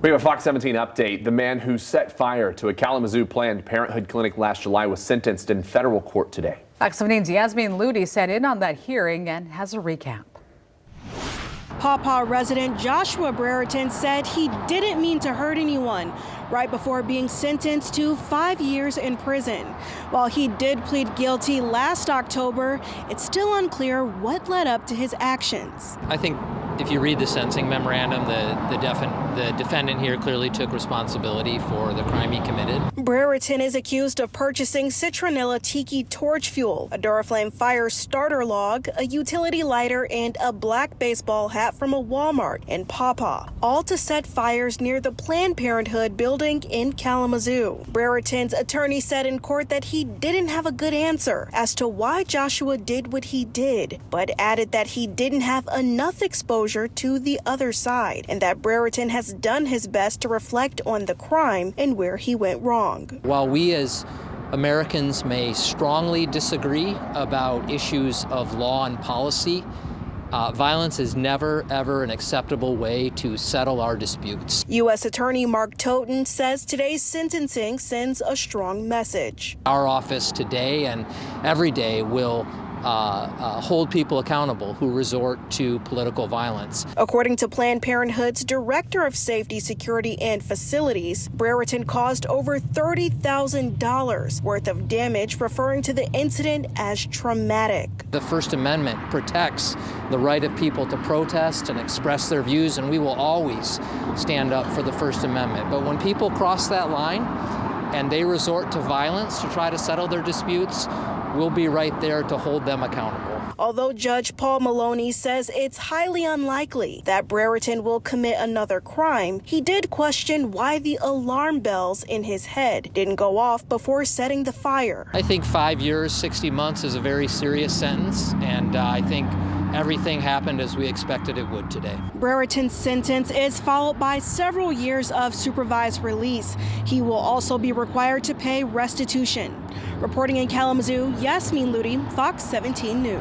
We have a Fox 17 update. The man who set fire to a Kalamazoo Planned Parenthood clinic last July was sentenced in federal court today. Fox 17's Yasmin Ludi sat in on that hearing and has a recap. Paw Paw resident Joshua Brereton said he didn't mean to hurt anyone right before being sentenced to 5 years in prison. While he did plead guilty last October, it's still unclear what led up to his actions. I think if you read the sentencing memorandum, the defendant here clearly took responsibility for the crime he committed. Brereton is accused of purchasing Citronella tiki torch fuel, a Duraflame fire starter log, a utility lighter, and a black baseball hat from a Walmart in Paw Paw, all to set fires near the Planned Parenthood building in Kalamazoo. Brereton's attorney said in court that he didn't have a good answer as to why Joshua did what he did, but added that he didn't have enough exposure to the other side and that Brereton has done his best to reflect on the crime and where he went wrong. While we as Americans may strongly disagree about issues of law and policy, violence is never, ever an acceptable way to settle our disputes. U.S. Attorney Mark Toten says today's sentencing sends a strong message. Our office today and every day will hold people accountable who resort to political violence. According to Planned Parenthood's Director of Safety, Security, and Facilities, Brereton caused over $30,000 worth of damage, referring to the incident as traumatic. The First Amendment protects the right of people to protest and express their views, and we will always stand up for the First Amendment. But when people cross that line and they resort to violence to try to settle their disputes, we'll be right there to hold them accountable. Although Judge Paul Maloney says it's highly unlikely that Brereton will commit another crime, he did question why the alarm bells in his head didn't go off before setting the fire. I think 5 years, 60 months is a very serious sentence, and I think everything happened as we expected it would today. Brereton's sentence is followed by several years of supervised release. He will also be required to pay restitution. Reporting in Kalamazoo, Yasmin Ludi, Fox 17 News.